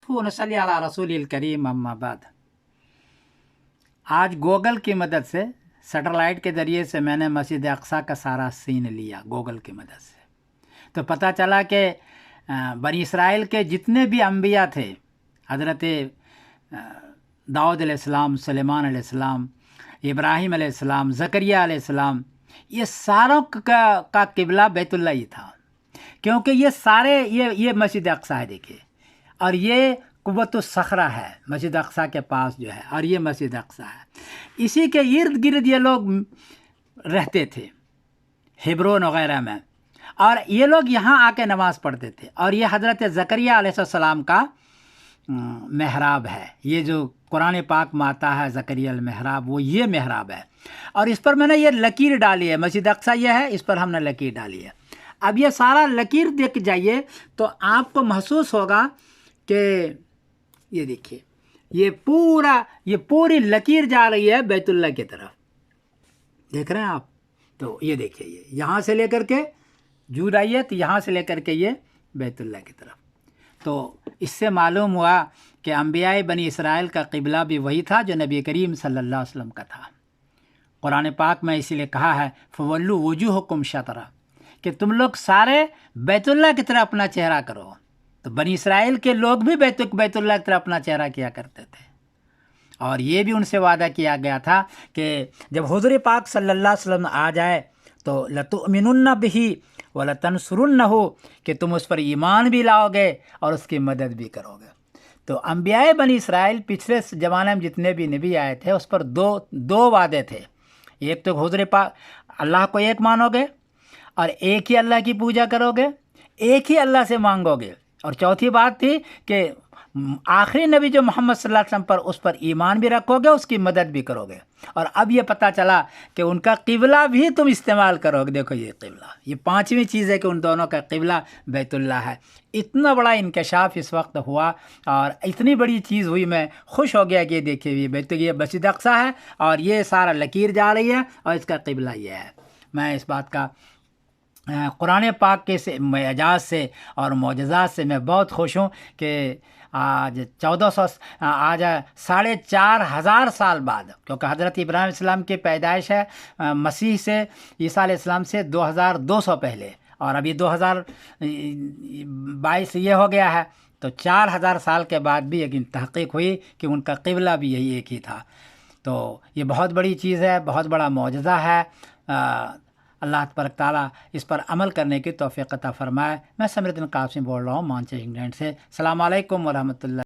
नसल्ली अला रसूलिल करीम अम्मा बाद। आज गूगल की मदद से, सैटेलाइट के ज़रिए से मैंने मस्जिद अक्सा का सारा सीन लिया गूगल की मदद से, तो पता चला कि बनी इसराइल के जितने भी अंबिया थे, हज़रत दाऊद अलैहिस्सलाम, सुलेमान अलैहिस्सलाम, इब्राहीम अलैहिस्सलाम, ज़करिया अलैहिस्सलाम, ये सारों का क़िबला बैतुल्लाह ही था, क्योंकि ये सारे ये मस्जिद अक्सा है देखिए, और ये कुव्वतुस सखरा है मस्जिद अक्सा के पास जो है, और ये मस्जिद अक्सा है। इसी के इर्द गिर्द ये लोग रहते थे हेब्रोन वगैरह में, और ये लोग यहाँ आके नमाज़ पढ़ते थे। और ये हज़रत ज़करिया अलैहिस्सलाम का महराब है, ये जो कुरान पाक में आता है ज़करिया महराब, वो ये महराब है। और इस पर मैंने ये लकीर डाली है, मस्जिद अक्सा ये है, इस पर हमने लकीर डाली है। अब ये सारा लकीर देख जाइए तो आपको महसूस होगा कि ये देखिए, ये पूरी लकीर जा रही है बैतुल्लाह की तरफ, देख रहे हैं आप। तो ये देखिए, ये यहाँ से लेकर के जूद आइए तो यहाँ से लेकर के ये बैतुल्लाह की तरफ। तो इससे मालूम हुआ कि अंबियाए बनी इसराइल का क़िबला भी वही था जो नबी करीम सल्लल्लाहु अलैहि वसल्लम का था। कुरान पाक में इसीलिए कहा है फवल्लु वजूहकुम शतरा, कि तुम लोग सारे बैतुल्लाह की तरफ अपना चेहरा करो। तो बनी इसराइल के लोग भी बैतुल्लाह की तरफ अपना चेहरा किया करते थे, और ये भी उनसे वादा किया गया था कि जब हुज़ूर पाक सल्लल्लाहु अलैहि वसल्लम आ जाए तो लतुमिनुन्न बिही व लतंसुरुन्नहु, कि तुम उस पर ईमान भी लाओगे और उसकी मदद भी करोगे। तो अंबियाए बनी इसराइल पिछले ज़माने में जितने भी नबी आए थे उस पर दो वादे थे। एक तो हुज़ूर पाक अल्लाह को एक मानोगे और एक ही अल्लाह की पूजा करोगे, एक ही अल्लाह से मांगोगे, और चौथी बात थी कि आखिरी नबी जो मोहम्मद सल्लल्लाहु अलैहि वसल्लम पर, उस पर ईमान भी रखोगे, उसकी मदद भी करोगे। और अब ये पता चला कि उनका क़िबला भी तुम इस्तेमाल करोगे। देखो ये क़िबला, ये पांचवी चीज़ है कि उन दोनों का क़िबला बैतुल्लाह है। इतना बड़ा इंकशाफ इस वक्त हुआ और इतनी बड़ी चीज़ हुई, मैं खुश हो गया कि ये देखिए ये मस्जिद अक्सा है और ये सारा लकीर जा रही है और इसका क़िबला ये है। मैं इस बात का कुरान पाक के से एजाज़ से और मोजज़ात से मैं बहुत खुश हूँ कि आज 4,500 साल बाद, क्योंकि हज़रत इब्राहीम अलैहिस्सलाम की पैदाइश है मसीह से, ईसा अलैहिस्सलाम से 2200 पहले, और अभी 2022 ये हो गया है, तो 4000 साल के बाद भी एक तहक़ीक़ हुई कि उनका क़िबला भी यही एक ही था। तो ये बहुत बड़ी चीज़ है, बहुत बड़ा मौजज़ा है। अल्लाह तबारक ताला इस पर अमल करने की तौफ़ीक़ अता फ़रमाए। मैं समीरुद्दीन कासिम बोल रहा हूँ मानचेस्टर इंग्लैंड से। अस्सलामु अलैकुम व रहमतुल्लाह।